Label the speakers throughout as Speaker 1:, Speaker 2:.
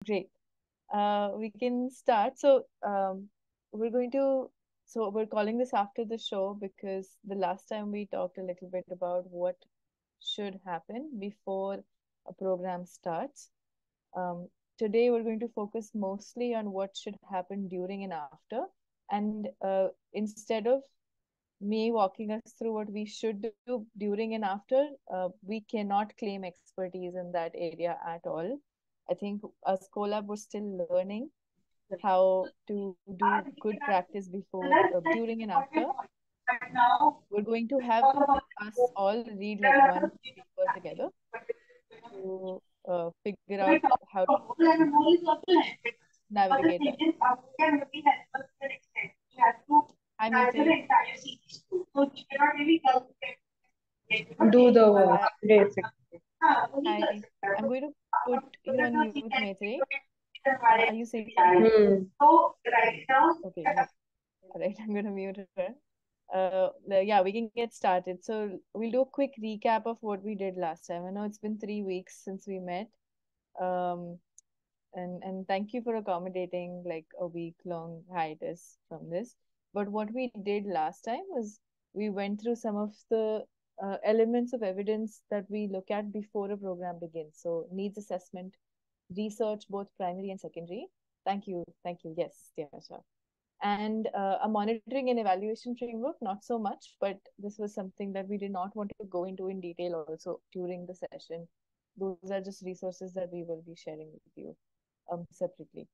Speaker 1: Great. We can start. We're going to, we're calling this after the show because the last time we talked a little bit about what should happen before a program starts. Um, Today, we're going to focus mostly on what should happen during and after. And instead of me walking us through what we should do during and after, we cannot claim expertise in that area at all. I think as Colab, we're still learning how to do good practice before, during, and after. We're going to have us all read like one paper together to figure out how to navigate that. Hi, Meetri.
Speaker 2: Do the work.
Speaker 1: Hi.
Speaker 2: Basic.
Speaker 1: Hi. I'm going to put you on mute, Maitri. Are you saying something?
Speaker 2: Hmm.
Speaker 1: Okay, no. All right, I'm going to mute her. Yeah, we can get started. So we'll do a quick recap of what we did last time. I know it's been 3 weeks since we met. Um, and thank you for accommodating like a week-long hiatus from this. But what we did last time was we went through some of the elements of evidence that we look at before a program begins. So needs assessment, research, both primary and secondary. Thank you. Thank you. Yes, Tyasha. And a monitoring and evaluation framework, not so much, but this was something that we did not want to go into in detail also during the session. Those are just resources that we will be sharing with you separately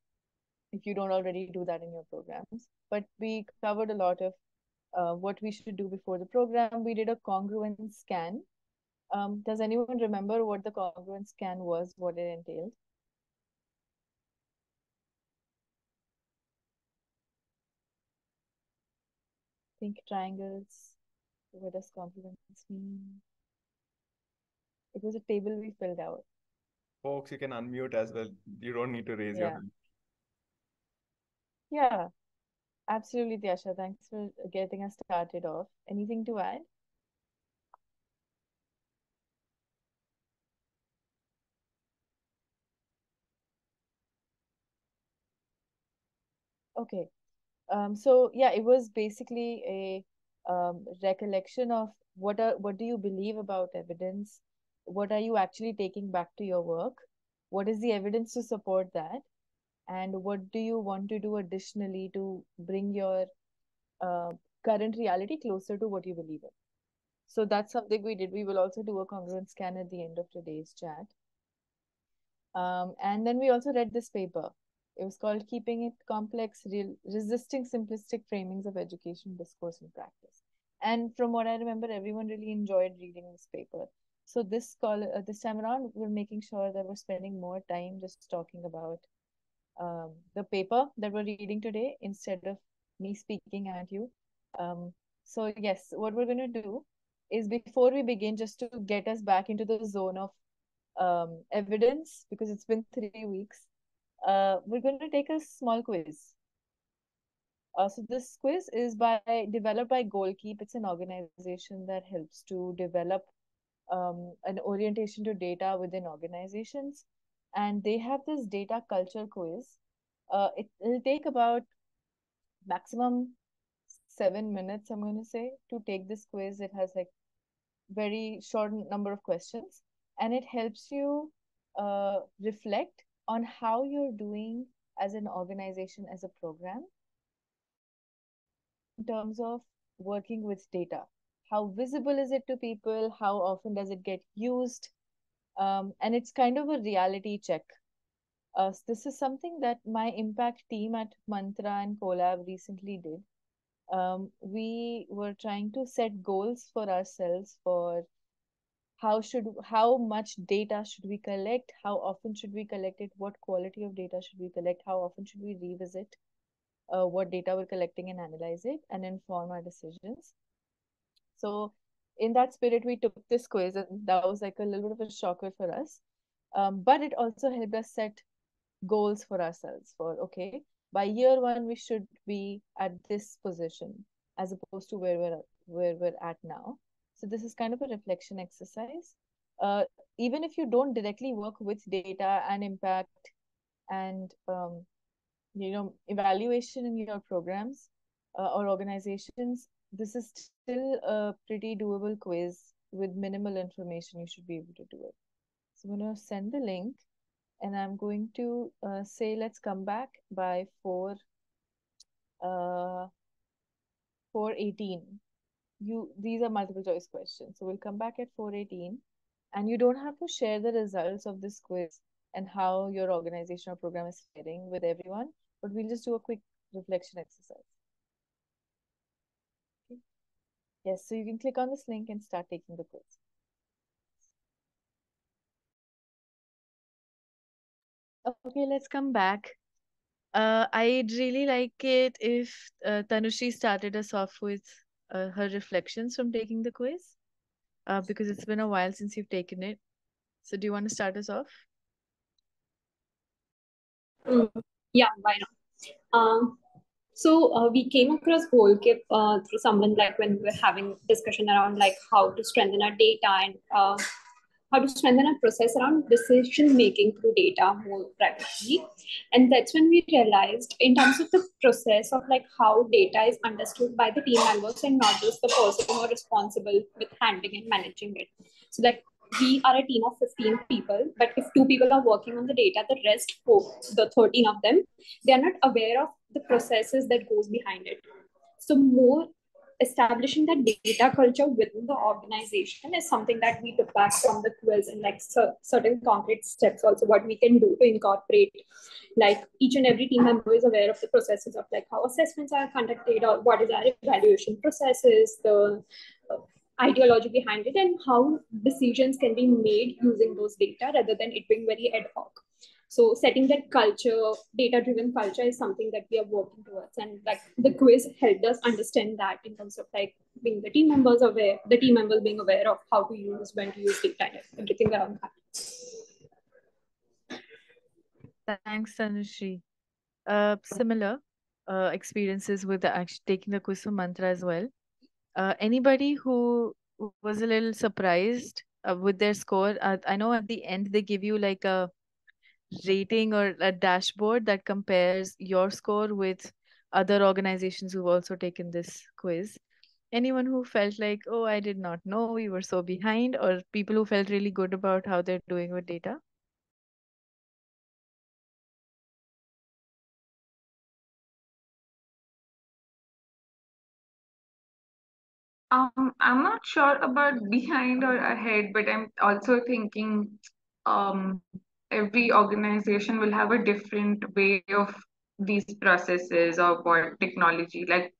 Speaker 1: if you don't already do that in your programs. But we covered a lot of what we should do before the program. We did a congruence scan. Does anyone remember what the congruence scan was, what it entailed? Think triangles. What does congruence mean? It was a table we filled out.
Speaker 3: Folks, you can unmute as well. You don't need to raise your
Speaker 1: Yeah.
Speaker 3: hand.
Speaker 1: Yeah, absolutely, Tyasha. Thanks for getting us started off. Anything to add? Okay. So yeah, it was basically a recollection of what do you believe about evidence? What are you actually taking back to your work? What is the evidence to support that? And what do you want to do additionally to bring your uh, current reality closer to what you believe in? So that's something we did. We will also do a congruence scan at the end of today's chat. And then we also read this paper. It was called Keeping It Complex, Resisting Simplistic Framings of Education, Discourse, and Practice. And from what I remember, everyone really enjoyed reading this paper. So this time around, we're making sure that we're spending more time just talking about the paper that we're reading today instead of me speaking at you. Um, so yes, what we're going to do is before we begin, just to get us back into the zone of evidence, because it's been 3 weeks, we're going to take a small quiz. So this quiz is developed by Goalkeep. It's an organization that helps to develop an orientation to data within organizations, and they have this data culture quiz. It'll take about maximum 7 minutes, I'm going to say, to take this quiz. It has like very short number of questions, and it helps you reflect on how you're doing as an organization, as a program, in terms of working with data. How visible is it to people? How often does it get used? And it's kind of a reality check. This is something that my impact team at Mantra and Collab recently did. We were trying to set goals for ourselves for how much data should we collect, how often should we collect it, what quality of data should we collect, how often should we revisit what data we're collecting and analyze it and inform our decisions. So in that spirit, we took this quiz, and that was like a little bit of a shocker for us. But it also helped us set goals for ourselves for, okay, by year one, we should be at this position as opposed to where we're at now. So this is kind of a reflection exercise. Even if you don't directly work with data and impact and evaluation in your programs or organizations. This is still a pretty doable quiz with minimal information. You should be able to do it. So I'm going to send the link, and I'm going to say let's come back by 4:18. These are multiple choice questions, so we'll come back at 4:18, and you don't have to share the results of this quiz and how your organization or program is faring with everyone, but we'll just do a quick reflection exercise. Okay. Yes, so you can click on this link and start taking the quiz. Okay, let's come back. I'd really like it if Tanushri started us off with her reflections from taking the quiz, because it's been a while since you've taken it. So do you want to start us off?
Speaker 4: Yeah, why not? We came across Goalkeep through someone, like when we were having discussion around like how to strengthen our data and how to strengthen our process around decision making through data more practically. And that's when we realized, in terms of the process of like how data is understood by the team members and not just the person who are responsible with handling and managing it. So that we are a team of 15 people, but if 2 people are working on the data, the rest four, the 13 of them, they are not aware of the processes that goes behind it. So more establishing that data culture within the organization is something that we took back from the quiz, and like certain concrete steps also what we can do to incorporate, like each and every team member is aware of the processes of like how assessments are conducted or what is our evaluation processes, the ideology behind it, and how decisions can be made using those data rather than it being very ad hoc. So setting that culture, data-driven culture, is something that we are working towards, and like the quiz helped us understand that in terms of like being the team members aware, the team members being aware of how to use, when to use data, and everything around that.
Speaker 1: Thanks, Tanushri. Similar experiences with taking the quiz for Mantra as well. Anybody who was a little surprised with their score? I know at the end they give you like a rating or a dashboard that compares your score with other organizations who've also taken this quiz. Anyone who felt like, oh, I did not know we were so behind, or people who felt really good about how they're doing with data?
Speaker 2: I'm not sure about behind or ahead, but I'm also thinking every organization will have a different way of these processes or what technology. Like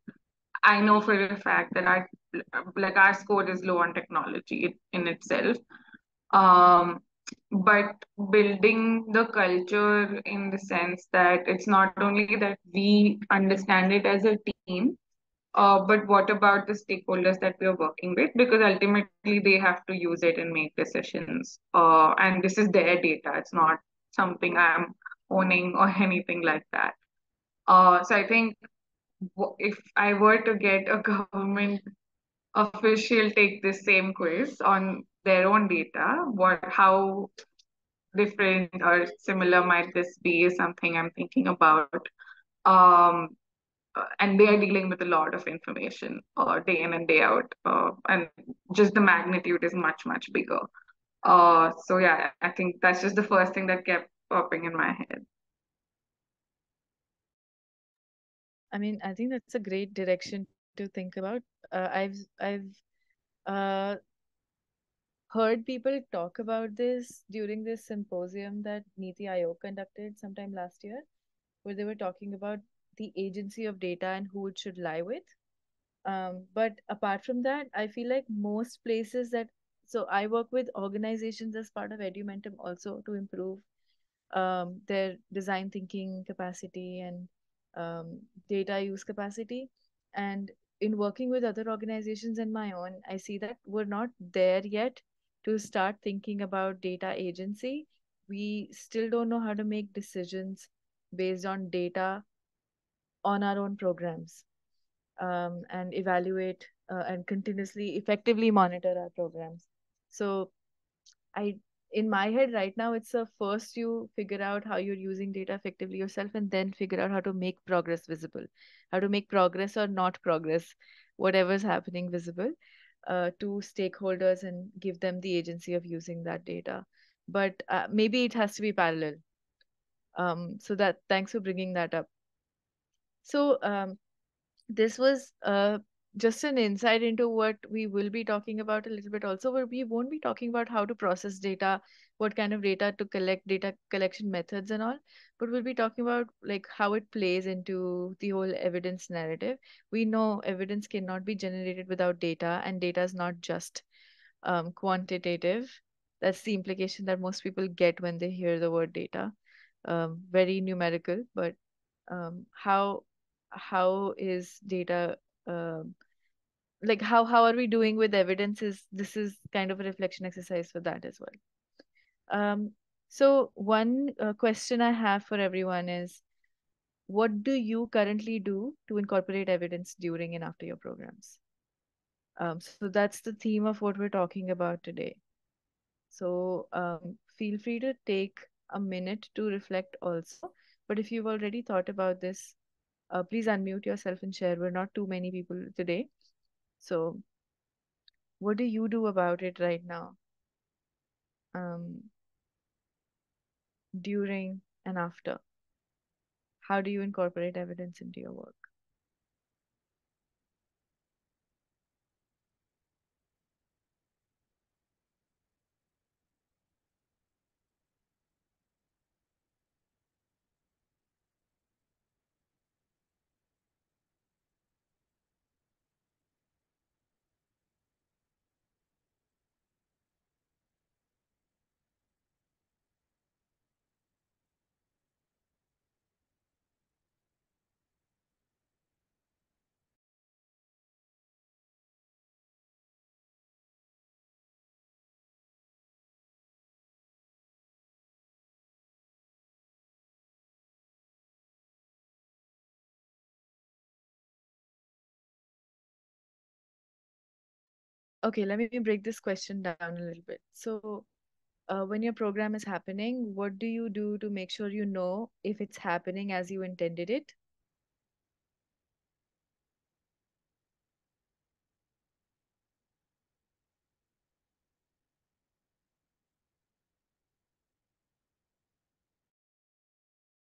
Speaker 2: I know for a fact that our score is low on technology in itself. Um, but building the culture in the sense that it's not only that we understand it as a team, but what about the stakeholders that we are working with? Because ultimately they have to use it and make decisions. And this is their data. It's not something I'm owning or anything like that. So I think if I were to get a government official take this same quiz on their own data, how different or similar might this be is something I'm thinking about. Um, and they are dealing with a lot of information day in and day out, and just the magnitude is much, much bigger. So yeah, I think that's just the first thing that kept popping in my head.
Speaker 1: I mean, I think that's a great direction to think about. I've uh, heard people talk about this during this symposium that Niti Aayog conducted sometime last year, where they were talking about the agency of data and who it should lie with. But apart from that, I feel like most places so I work with organizations as part of Edumentum also to improve their design thinking capacity and data use capacity. And in working with other organizations and my own, I see that we're not there yet to start thinking about data agency. We still don't know how to make decisions based on data on our own programs, and evaluate and continuously effectively monitor our programs. So I in my head right now, it's a first you figure out how you're using data effectively yourself, and then figure out how to make progress visible, how to make progress or not progress, whatever's happening, visible to stakeholders and give them the agency of using that data. But maybe it has to be parallel. So that, thanks for bringing that up. So this was just an insight into what we will be talking about a little bit also, where we won't be talking about how to process data, what kind of data to collect, data collection methods and all, but we'll be talking about like how it plays into the whole evidence narrative. We know evidence cannot be generated without data, and data is not just quantitative. That's the implication that most people get when they hear the word data. Very numerical, but how is data, um, like how are we doing with evidence, is this is kind of a reflection exercise for that as well. So one question I have for everyone is, what do you currently do to incorporate evidence during and after your programs? So that's the theme of what we're talking about today. So feel free to take a minute to reflect also. But if you've already thought about this, please unmute yourself and share. We're not too many people today. So what do you do about it right now? During and after? How do you incorporate evidence into your work? Okay, let me break this question down a little bit. So when your program is happening, what do you do to make sure you know if it's happening as you intended it?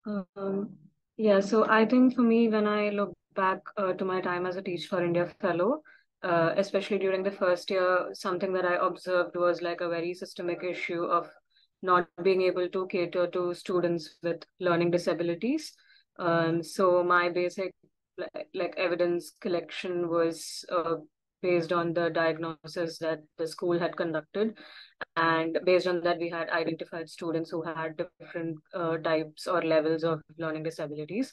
Speaker 5: Um, yeah, so I think for me, when I look back to my time as a Teach for India fellow, especially during the first year, something that I observed was like a very systemic issue of not being able to cater to students with learning disabilities. So my basic like evidence collection was based on the diagnosis that the school had conducted, and based on that we had identified students who had different types or levels of learning disabilities.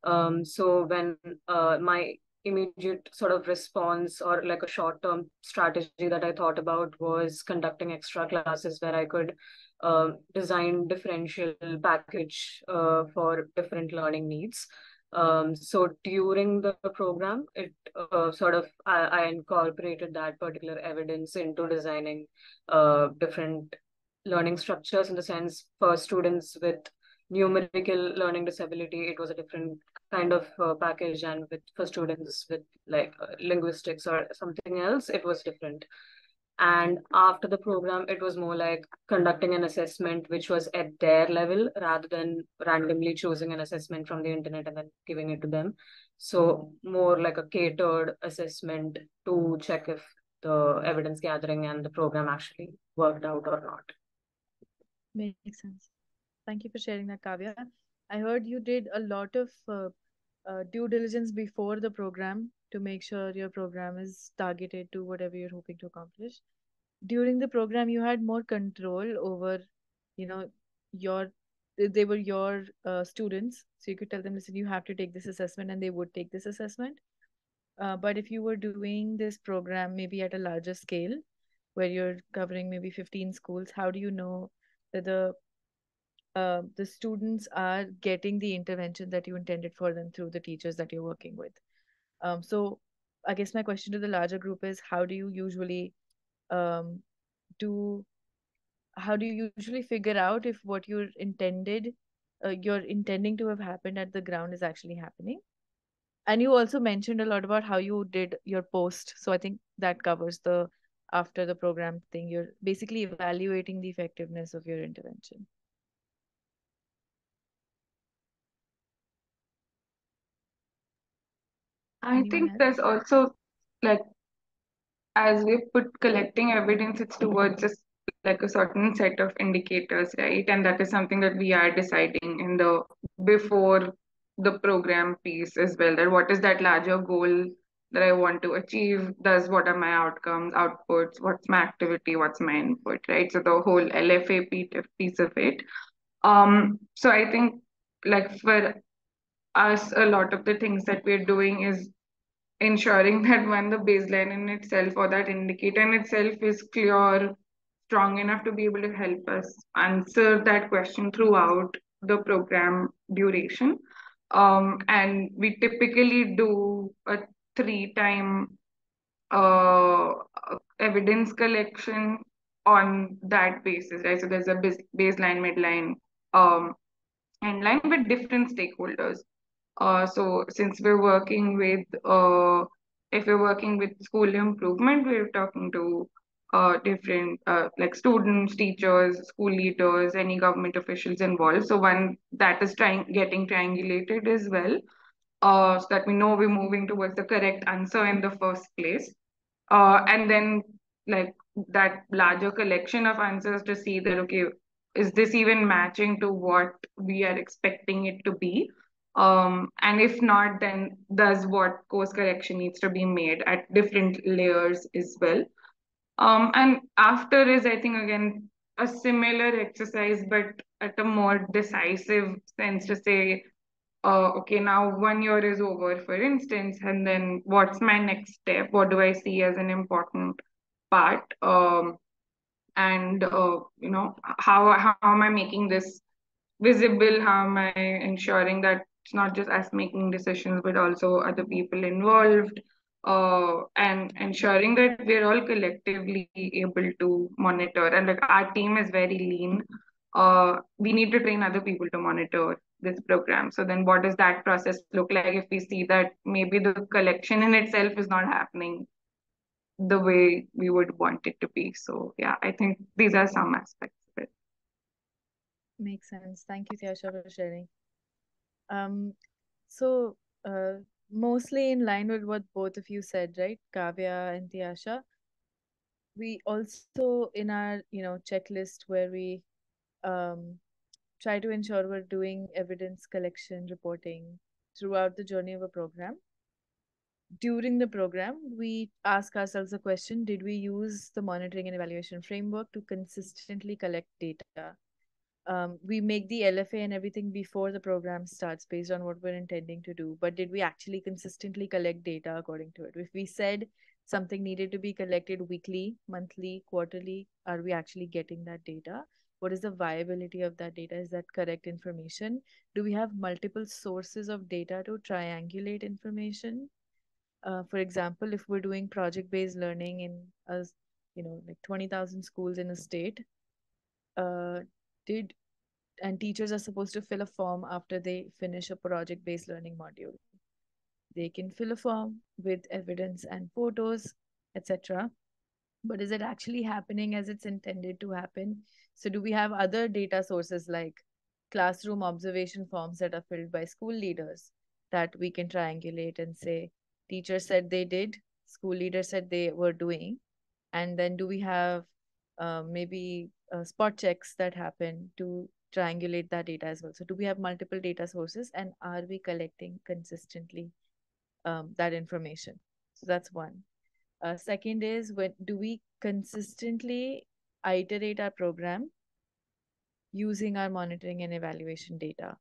Speaker 5: So when my immediate sort of response or like a short term strategy that I thought about was conducting extra classes where I could design differential package for different learning needs. So during the program, it I incorporated that particular evidence into designing different learning structures, in the sense for students with numerical learning disability, it was a different kind of package, and with for students with like linguistics or something else, it was different. And after the program, it was more like conducting an assessment which was at their level rather than randomly choosing an assessment from the internet and then giving it to them. So more like a catered assessment to check if the evidence gathering and the program actually worked out or not.
Speaker 1: Makes sense. Thank you for sharing that, Kavya. I heard you did a lot of due diligence before the program to make sure your program is targeted to whatever you're hoping to accomplish. During the program, you had more control over, you know, your they were your students, so you could tell them, listen, you have to take this assessment, and they would take this assessment. But if you were doing this program maybe at a larger scale, where you're covering maybe 15 schools, how do you know that the students are getting the intervention that you intended for them through the teachers that you're working with? So I guess my question to the larger group is, how do you usually um, do how do you usually figure out if what you're intending to have happened at the ground is actually happening? And you also mentioned a lot about how you did your post. So I think that covers the after the program thing. You're basically evaluating the effectiveness of your intervention.
Speaker 2: I
Speaker 1: Anyone
Speaker 2: think
Speaker 1: else?
Speaker 2: there's also, like, as we put collecting evidence, it's towards just like a certain set of indicators, right? And that is something that we are deciding in the before the program piece as well. That what is that larger goal that I want to achieve? What are my outcomes, outputs? What's my activity? What's my input, right? So the whole LFA piece of it. So I think, like, for us, a lot of the things that we're doing is ensuring that when the baseline in itself or that indicator in itself is clear, strong enough to be able to help us answer that question throughout the program duration. And we typically do a 3-time uh, evidence collection on that basis, right? So there's a baseline, midline, endline with different stakeholders. So since we're working with, if we're working with school improvement, we're talking to different like students, teachers, school leaders, any government officials involved. So one that is getting triangulated as well, so that we know we're moving towards the correct answer in the first place. And then, like, that larger collection of answers to see that, okay, is this even matching to what we are expecting it to be? And if not, then does what course correction needs to be made at different layers as well. And after is, I think, again, a similar exercise, but at a more decisive sense to say, okay, now 1 year is over, for instance, and then what's my next step? What do I see as an important part? And how am I making this visible? How am I ensuring that it's not just us making decisions, but also other people involved? And ensuring that we're all collectively able to monitor. And like our team is very lean. We need to train other people to monitor this program. So then what does that process look like if we see that maybe the collection in itself is not happening the way we would want it to be? So yeah, I think these are some aspects of it.
Speaker 1: Makes sense. Thank you, Tyasha, for sharing. So mostly in line with what both of you said, right, Kavya and Tyasha, we also in our checklist where we um, try to ensure we're doing evidence collection reporting throughout the journey of a program. During the program, we ask ourselves a question: did we use the monitoring and evaluation framework to consistently collect data? We make the LFA and everything before the program starts based on what we're intending to do. But did we actually consistently collect data according to it? If we said something needed to be collected weekly, monthly, quarterly, are we actually getting that data? What is the viability of that data? Is that correct information? Do we have multiple sources of data to triangulate information? For example, if we're doing project-based learning in like 20,000 schools in a state, uh, did and teachers are supposed to fill a form after they finish a project-based learning module. They can fill a form with evidence and photos, etc. But is it actually happening as it's intended to happen? So do we have other data sources like classroom observation forms that are filled by school leaders that we can triangulate and say, teacher said they did, school leader said they were doing, and then do we have maybe spot checks that happen to triangulate that data as well? So do we have multiple data sources, and are we collecting consistently that information? So that's one. Second is, when do we consistently iterate our program using our monitoring and evaluation data?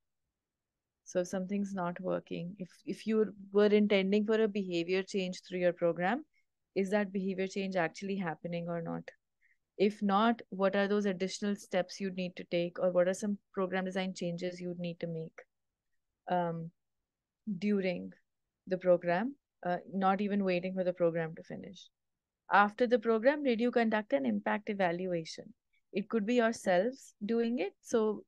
Speaker 1: So if something's not working, if you were intending for a behavior change through your program, is that behavior change actually happening or not? If not, what are those additional steps you'd need to take, or what are some program design changes you'd need to make um, during the program, not even waiting for the program to finish? After the program, did you conduct an impact evaluation? It could be yourselves doing it. So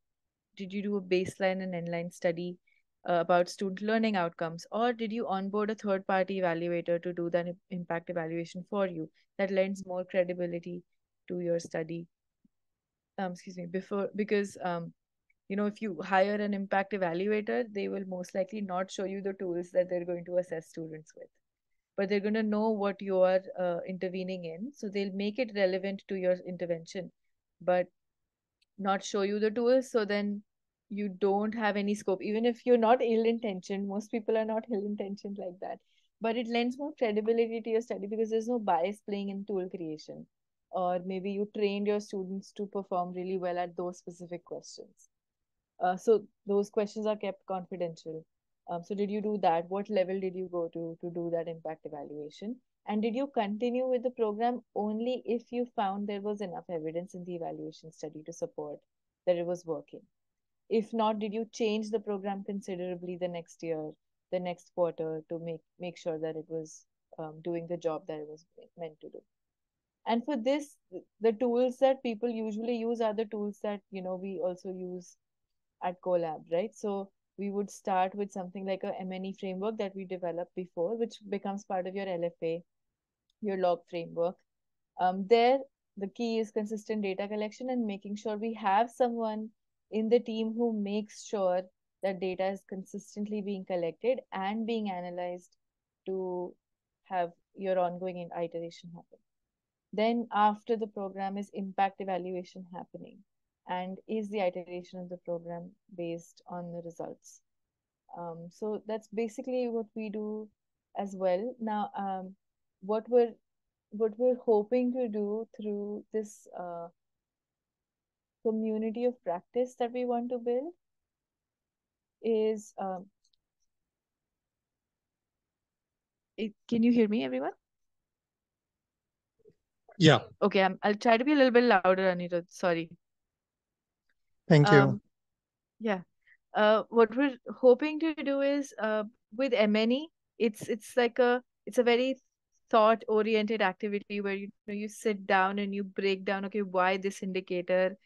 Speaker 1: did you do a baseline and endline study about student learning outcomes, or did you onboard a third party evaluator to do that impact evaluation for you that lends more credibility to your study? Excuse me, before, because if you hire an impact evaluator, they will most likely not show you the tools that they're going to assess students with, but they're going to know what you are intervening in, so they'll make it relevant to your intervention, but not show you the tools. So then you don't have any scope, even if you're not ill intentioned. Most people are not ill intentioned like that, but it lends more credibility to your study because there's no bias playing in tool creation. Or maybe you trained your students to perform really well at those specific questions. So those questions are kept confidential. So did you do that? What level did you go to do that impact evaluation? And did you continue with the program only if you found there was enough evidence in the evaluation study to support that it was working? If not, did you change the program considerably the next year, the next quarter, to make sure that it was doing the job that it was meant to do? And for this, the tools that people usually use are the tools that we also use at Colab, right? So we would start with something like a MNE framework that we developed before, which becomes part of your LFA, your log framework. There, the key is consistent data collection and making sure we have someone in the team who makes sure that data is consistently being collected and being analyzed to have your ongoing iteration happen. Then after the program is impact evaluation happening, and is the iteration of the program based on the results? So that's basically what we do as well. Now, what we're hoping to do through this community of practice that we want to build is can you hear me, everyone?
Speaker 6: Yeah,
Speaker 1: Okay, I'll try to be a little bit louder, Anirudh. Sorry.
Speaker 6: thank you.
Speaker 1: Yeah. What we're hoping to do is with MNE, it's like it's a very thought oriented activity where you sit down and you break down, okay, why this indicator?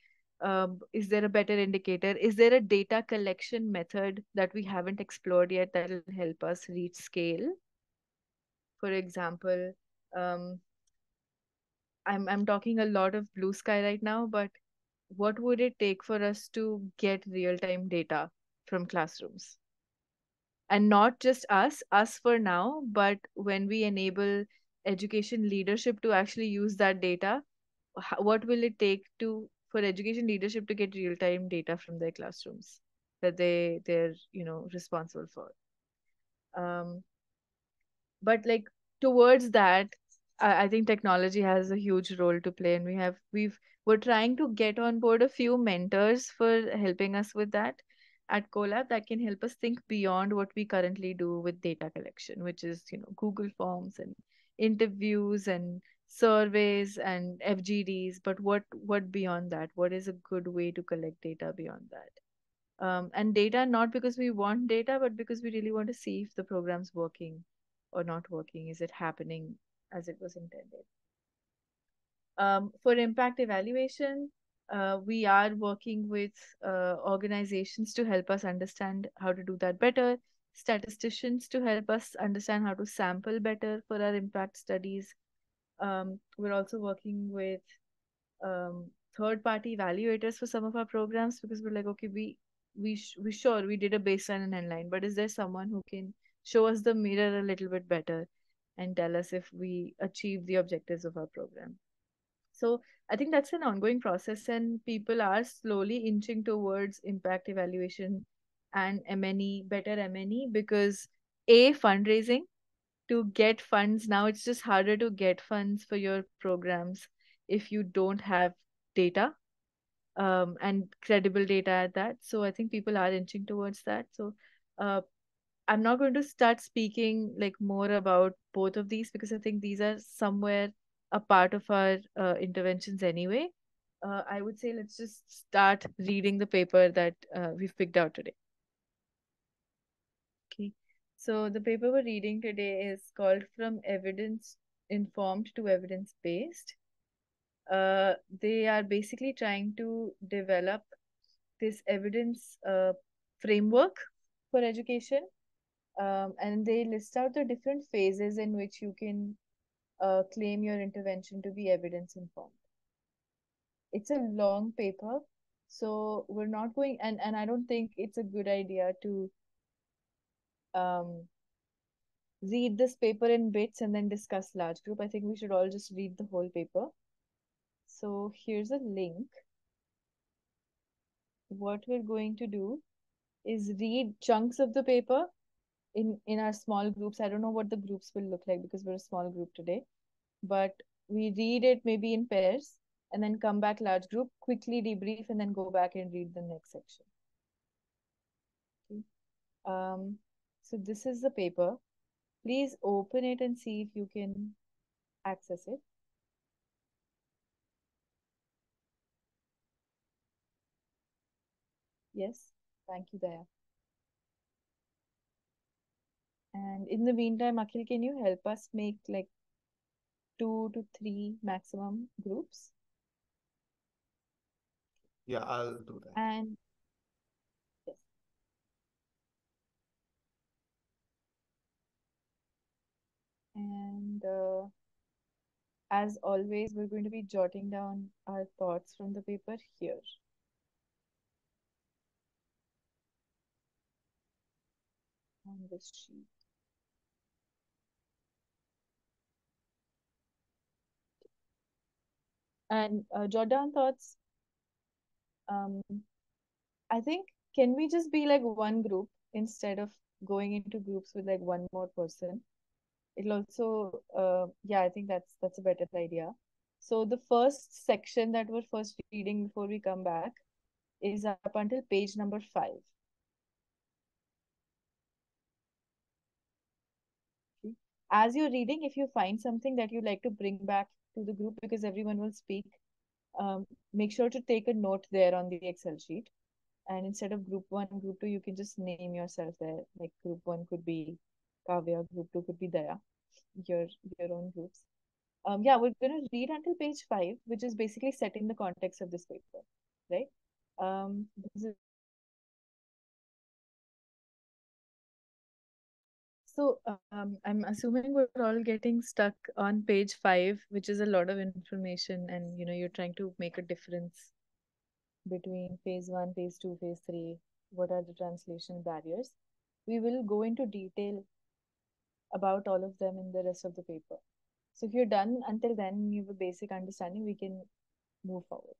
Speaker 1: Is there a better indicator? Is there a data collection method that we haven't explored yet that will help us reach scale? For example, um, I'm talking a lot of blue sky right now, but what would it take for us to get real-time data from classrooms? And not just us for now, but when we enable education leadership to actually use that data, what will it take for education leadership to get real-time data from their classrooms that they're responsible for? But like towards that, I think technology has a huge role to play, and we're trying to get on board a few mentors for helping us with that at Colab that can help us think beyond what we currently do with data collection, which is Google Forms and interviews and surveys and FGDs. But what beyond that? What is a good way to collect data beyond that? And data not because we want data, but because we really want to see if the program's working or not working. Is it happening as it was intended? For impact evaluation, we are working with organizations to help us understand how to do that better, statisticians to help us understand how to sample better for our impact studies. We're also working with third-party evaluators for some of our programs because we're like, okay, we sure we did a baseline and endline, but is there someone who can show us the mirror a little bit better and tell us if we achieve the objectives of our program? So I think that's an ongoing process, and people are slowly inching towards impact evaluation and MNE, better MNE, because fundraising, to get funds now, it's just harder to get funds for your programs if you don't have data and credible data at that. So I think people are inching towards that. So uh, I'm not going to start speaking like more about both of these because I think these are somewhere a part of our interventions anyway. I would say let's just start reading the paper that we've picked out today. Okay. So the paper we're reading today is called From Evidence Informed to Evidence Based. they are basically trying to develop this evidence framework for education. And they list out the different phases in which you can claim your intervention to be evidence informed. It's a long paper, so we're not going, and I don't think it's a good idea to read this paper in bits and then discuss large group. I think we should all just read the whole paper. So here's a link. What we're going to do is read chunks of the paper in our small groups. I don't know what the groups will look like because we're a small group today, but we read it maybe in pairs and then come back large group, quickly debrief, and then go back and read the next section. Okay. So this is the paper. Please open it and see if you can access it. Yes, thank you, Daya. And in the meantime, Akhil, can you help us make like 2 to 3 maximum groups?
Speaker 3: Yeah, I'll do that.
Speaker 1: And yes. And as always, we're going to be jotting down our thoughts from the paper here. On this sheet. And jot down thoughts. I think, can we just be like one group instead of going into groups with like one more person? It'll also, yeah, I think that's a better idea. So the first section that we're first reading before we come back is up until page number 5. Okay. As you're reading, if you find something that you'd like to bring back to the group, because everyone will speak, make sure to take a note there on the Excel sheet. And instead of group 1, group 2, you can just name yourself there. Like group 1 could be Kavya, group 2 could be Daya, your own groups. Yeah, we're going to read until page 5, which is basically setting the context of this paper, right? This is... So I'm assuming we're all getting stuck on page 5, which is a lot of information, and you're trying to make a difference between phase 1, phase 2, phase 3. What are the translation barriers? We will go into detail about all of them in the rest of the paper. So if you're done until then, you have a basic understanding, we can move forward.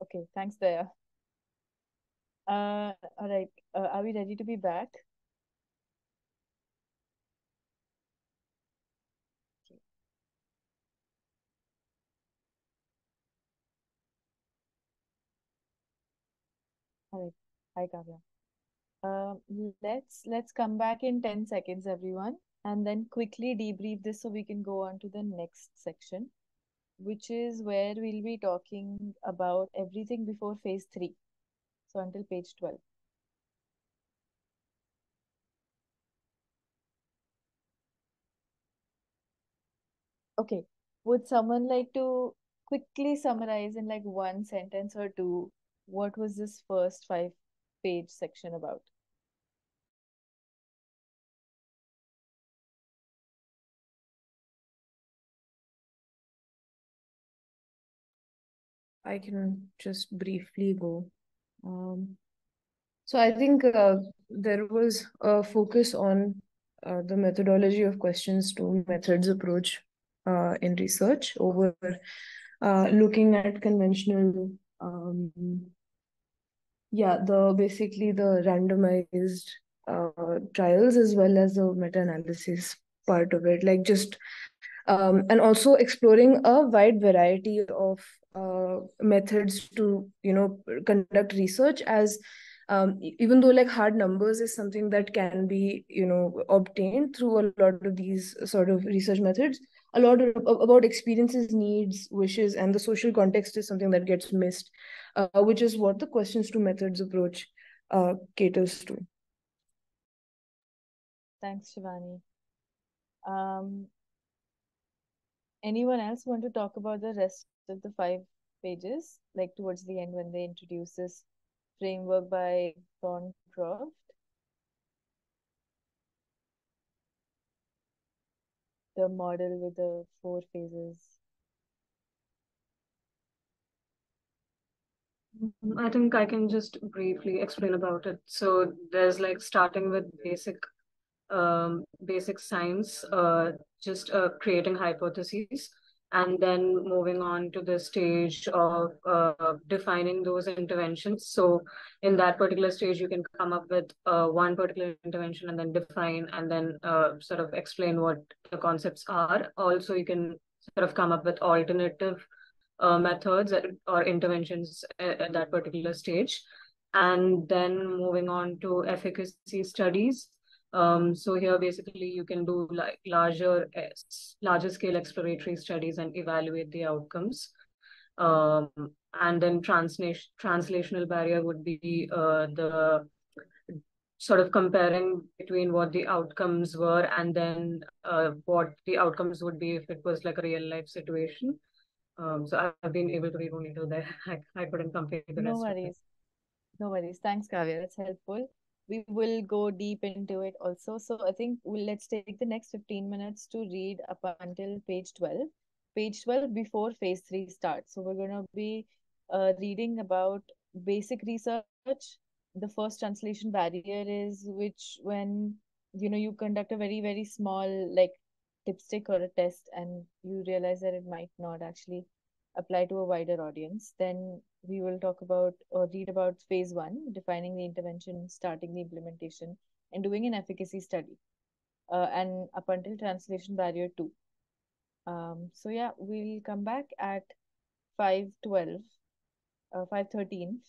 Speaker 1: Okay, thanks, Daya. All right, are we ready to be back? Okay. All right, hi, Kavya. Let's come back in 10 seconds, everyone, and then quickly debrief this so we can go on to the next section, which is where we'll be talking about everything before phase 3. So until page 12. Okay, would someone like to quickly summarize in like one sentence or two what was this first 5-page section about?
Speaker 7: I can just briefly go. So I think there was a focus on the methodology of questions to methods approach in research over looking at conventional, basically the randomized trials as well as the meta-analysis part of it, like just and also exploring a wide variety of methods to conduct research, as even though like hard numbers is something that can be obtained through a lot of these sort of research methods, a lot about experiences, needs, wishes, and the social context is something that gets missed, which is what the questions to methods approach caters to.
Speaker 1: Thanks, Shivani. Anyone else want to talk about the rest of the 5 pages, like towards the end when they introduce this framework by Thorncroft? The model with the 4 phases.
Speaker 5: I think I can just briefly explain about it. So there's like starting with basic science, just creating hypotheses, and then moving on to the stage of defining those interventions. So in that particular stage, you can come up with one particular intervention and then define and then sort of explain what the concepts are. Also, you can sort of come up with alternative methods or interventions at that particular stage. And then moving on to efficacy studies. So here basically you can do like larger scale exploratory studies and evaluate the outcomes. Um, and then translational barrier would be the sort of comparing between what the outcomes were and then what the outcomes would be if it was like a real life situation. So I've been able to read only till there. I couldn't complete the
Speaker 1: No
Speaker 5: rest of it.
Speaker 1: worries. No worries. Thanks, Kavya. That's helpful. We will go deep into it also. So I think let's take the next 15 minutes to read up until page 12. Page 12 before phase 3 starts. So we're going to be reading about basic research. The first translation barrier is which when you conduct a very, very small like dipstick or a test and you realize that it might not actually apply to a wider audience. Then we will talk about or read about phase 1, defining the intervention, starting the implementation, and doing an efficacy study. And up until translation barrier 2. So yeah, we'll come back at 5:12, 5:13.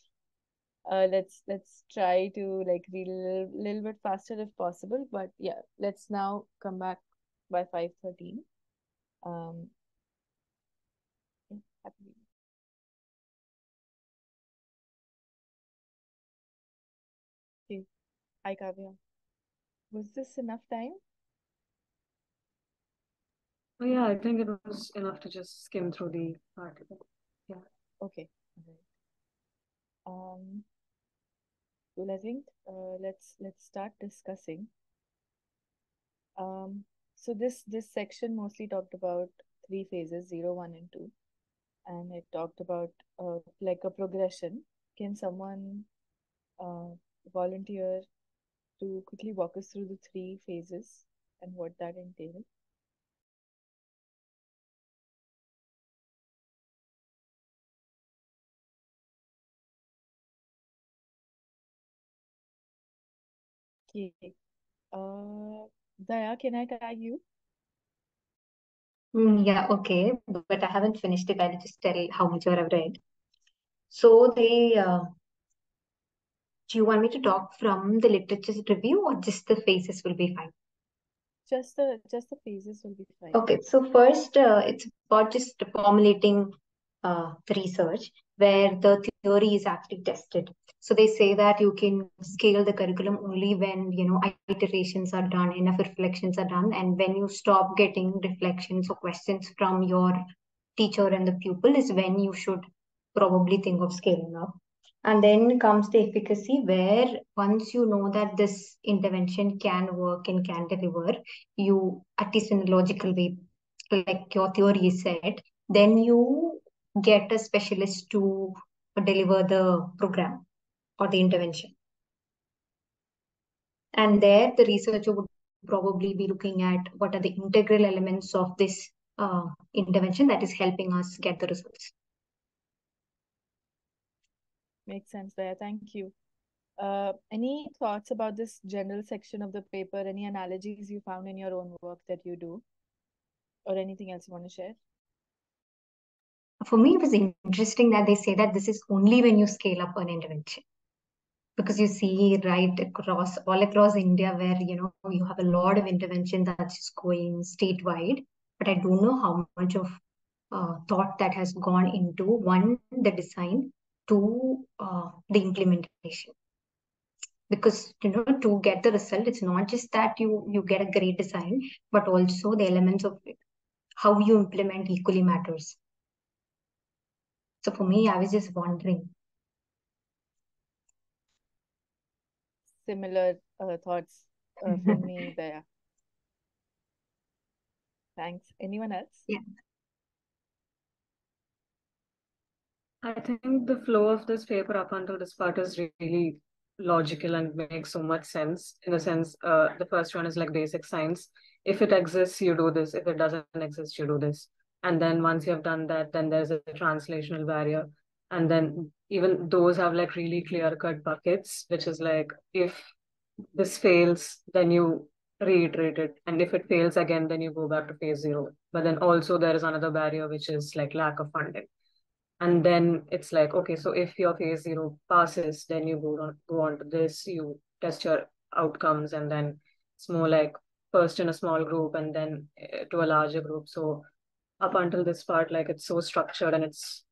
Speaker 1: Let's try to like read a little bit faster if possible. But yeah, let's now come back by 5:13. Yeah, happy. Okay. Hi, Kavya. Was this enough time?
Speaker 5: Oh yeah, I think it was enough to just skim through the article. Yeah.
Speaker 1: Okay. All right. Well, I think let's start discussing. So this section mostly talked about 3 phases, 0, 1, and 2, and it talked about like a progression. Can someone volunteer to quickly walk us through the 3 phases and what that entails? Okay. Daya, can I tag you?
Speaker 8: Yeah, okay, but I haven't finished it. I'll just tell how much I've read. So do you want me to talk from the literature review or just the phases will be fine?
Speaker 1: Just the phases will be fine.
Speaker 8: Okay, so first it's about just formulating the research where the theory is actually tested. So they say that you can scale the curriculum only when iterations are done, enough reflections are done, and when you stop getting reflections or questions from your teacher and the pupil is when you should probably think of scaling up. And then comes the efficacy, where once you know that this intervention can work and can deliver, you, at least in a logical way, like your theory is said, then you get a specialist to deliver the program or the intervention. And there, the researcher would probably be looking at what are the integral elements of this intervention that is helping us get the results.
Speaker 1: Makes sense there. Thank you. Any thoughts about this general section of the paper? Any analogies you found in your own work that you do? Or anything else you want to share?
Speaker 8: For me, it was interesting that they say that this is only when you scale up an intervention. Because you see all across India where, you have a lot of intervention that's just going statewide. But I don't know how much of thought that has gone into, one, the design, two, the implementation. Because to get the result, it's not just that you get a great design, but also the elements of it. how you implement equally matters. So for me, I was just wondering.
Speaker 1: Similar thoughts from me there. Thanks. Anyone else?
Speaker 8: Yeah.
Speaker 5: I think the flow of this paper up until this part is really logical and makes so much sense. In the sense, the first one is like basic science. If it exists, you do this. If it doesn't exist, you do this. And then once you have done that, then there's a translational barrier. And then even those have like really clear-cut buckets, which is like if this fails, then you reiterate it. And if it fails again, then you go back to phase zero. But then also there is another barrier, which is like lack of funding. And then it's like, okay, so if your phase zero passes, then you go on to this, you test your outcomes, and then it's more like first in a small group and then to a larger group. So up until this part, like it's so structured and it's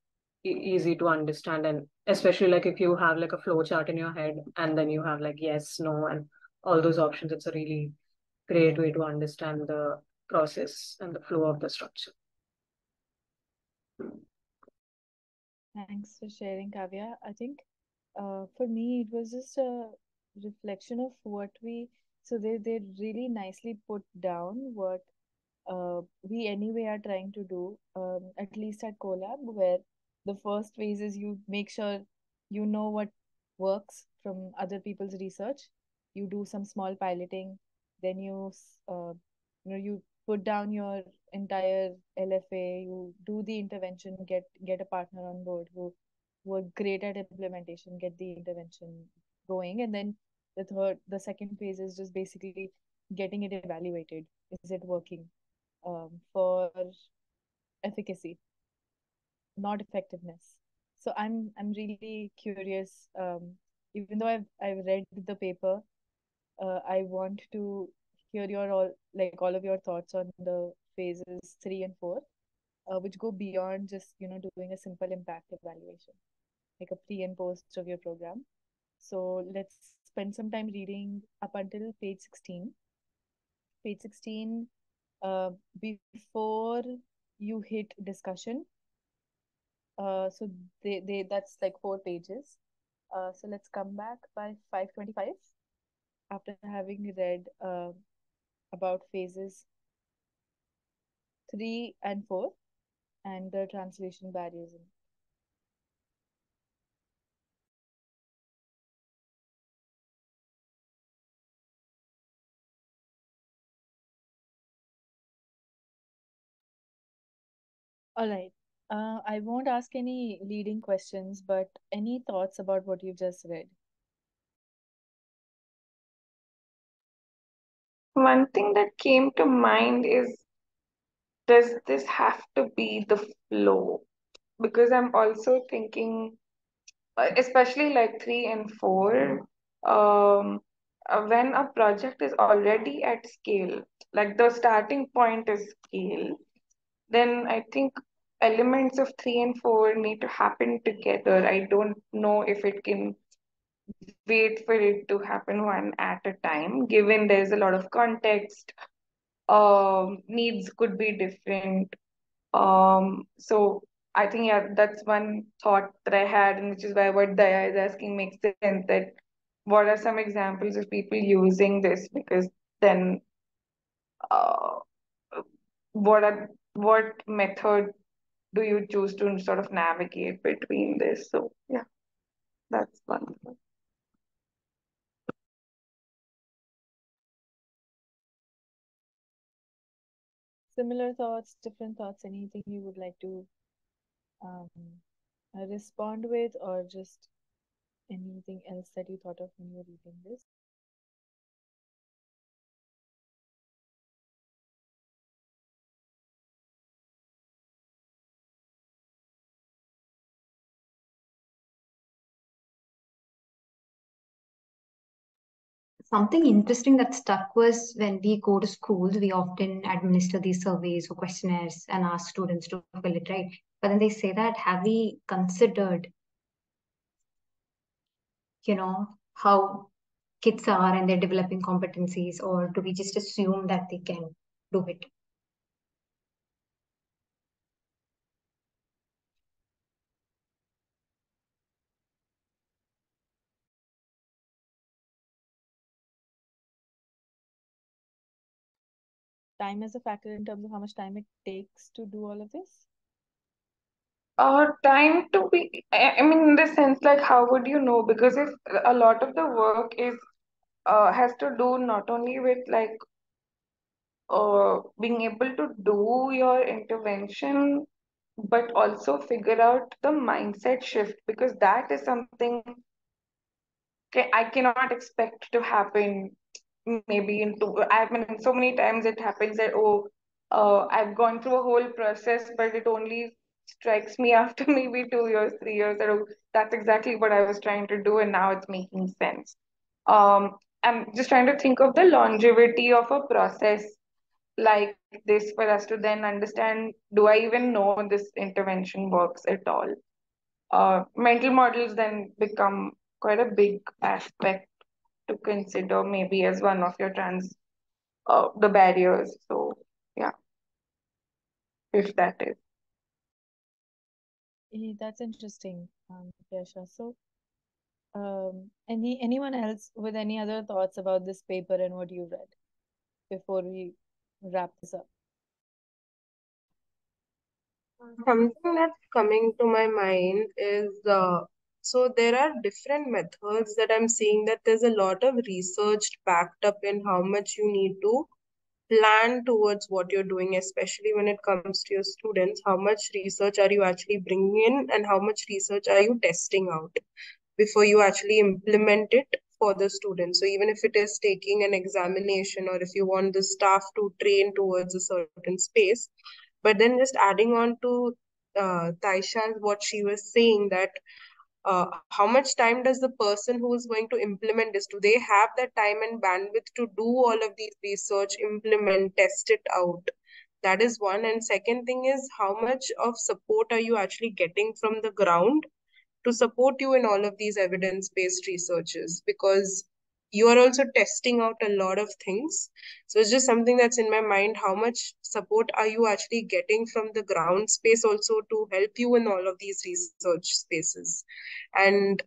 Speaker 5: easy to understand. And especially like if you have like a flow chart in your head and then you have like yes, no, and all those options, it's a really great way to understand the process and the flow of the structure.
Speaker 1: Thanks for sharing, Kavya. I think for me, it was just a reflection of what they really nicely put down what we anyway are trying to do, at least at Colab, where the first phase is you make sure you know what works from other people's research. You do some small piloting, then you put down your entire LFA, you do the intervention, get a partner on board who are great at implementation, get the intervention going, and then the second phase is just basically getting it evaluated. Is it working? For efficacy, not effectiveness. So I'm really curious. Even though I've read the paper, I want to hear all of your thoughts on the phases 3 and 4, which go beyond just doing a simple impact evaluation, like a pre and post of your program. So let's spend some time reading up until page 16. Page 16, before you hit discussion. So that's like 4 pages. So let's come back by 5:25 after having read about phases 3 and 4 and the translation barriers. All right. I won't ask any leading questions, but any thoughts about what you've just read?
Speaker 2: One thing that came to mind is, does this have to be the flow? Because I'm also thinking, especially like 3 and 4, when a project is already at scale, like the starting point is scale, then I think elements of 3 and 4 need to happen together. I don't know if it can wait for it to happen one at a time, given there's a lot of context. Needs could be different. So I think, yeah, that's one thought that I had, and which is why what Daya is asking makes sense, that what are some examples of people using this? Because then uh, what method do you choose to sort of navigate between this? So yeah, that's one thing.
Speaker 1: Similar thoughts, different thoughts, anything you would like to um, respond with, or just anything else that you thought of when you were reading this?
Speaker 8: Something interesting that stuck was when we go to schools, we often administer these surveys or questionnaires and ask students to fill it, right? But then they say that, have we considered, how kids are and their developing competencies, or do we just assume that they can do it?
Speaker 1: time as a factor in terms of how much time it takes to do all of this?
Speaker 2: Time to be, I mean, in the sense, like, how would you know? Because if a lot of the work is has to do not only with like being able to do your intervention, but also figure out the mindset shift, because that is something I cannot expect to happen maybe in two. I mean, so many times it happens that, oh, I've gone through a whole process, but it only strikes me after maybe 2 years, 3 years that, oh, that's exactly what I was trying to do, and now it's making sense. I'm just trying to think of the longevity of a process like this for us to then understand, do I even know this intervention works at all? Mental models then become quite a big aspect to consider, maybe as one of your the barriers. So yeah, if that is.
Speaker 1: That's interesting, Yasha. So, anyone else with any other thoughts about this paper and what you read before we wrap this up?
Speaker 9: Something that's coming to my mind is so there are different methods that I'm seeing that there's a lot of research backed up in how much you need to plan towards what you're doing, especially when it comes to your students. How much research are you actually bringing in, and how much research are you testing out before you actually implement it for the students? So even if it is taking an examination, or if you want the staff to train towards a certain space, but then just adding on to Taisha, what she was saying, that how much time does the person who is going to implement this, do they have that time and bandwidth to do all of these research, implement, test it out? That is one. And second thing is, how much of support are you actually getting from the ground to support you in all of these evidence-based researches? Because you are also testing out a lot of things. So it's just something that's in my mind. How much support are you actually getting from the ground space also to help you in all of these research spaces? And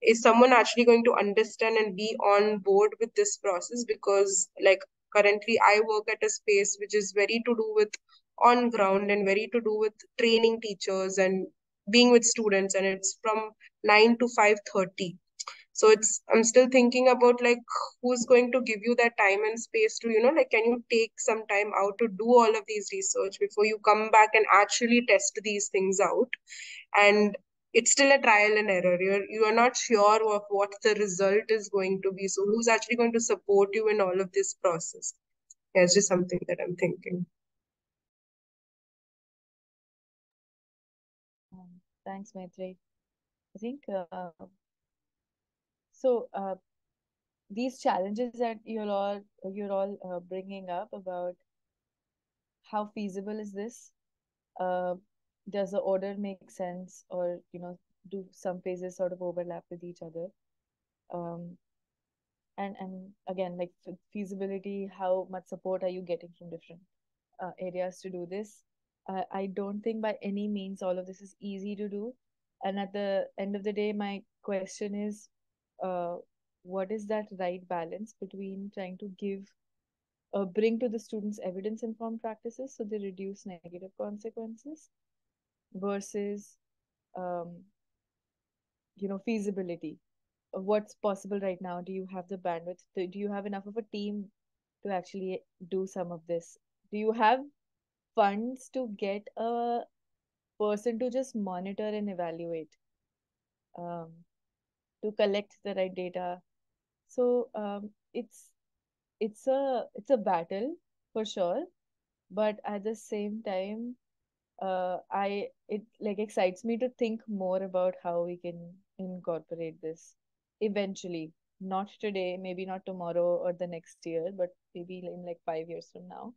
Speaker 9: is someone actually going to understand and be on board with this process? Because like currently I work at a space which is very to do with on ground and very to do with training teachers and being with students, and it's from 9 to 5:30. So it's, I'm still thinking about like who's going to give you that time and space to, like, can you take some time out to do all of these research before you come back and actually test these things out? And it's still a trial and error. You are not sure of what the result is going to be. So who's actually going to support you in all of this process? Yeah, it's just something that I'm thinking.
Speaker 1: Thanks, Maitri. I think so. These challenges that you're all bringing up about how feasible is this? Uh, does the order make sense, or do some phases sort of overlap with each other? Um, and again, like feasibility, how much support are you getting from different areas to do this? I don't think by any means all of this is easy to do. And at the end of the day, my question is, uh, what is that right balance between trying to bring to the students evidence-informed practices so they reduce negative consequences versus, um, feasibility? What's possible right now? Do you have the bandwidth? Do you have enough of a team to actually do some of this? Do you have funds to get a person to just monitor and evaluate, um, to collect the right data? So it's a battle for sure, but at the same time, it like excites me to think more about how we can incorporate this eventually. Not today, maybe not tomorrow or the next year, but maybe in like 5 years from now.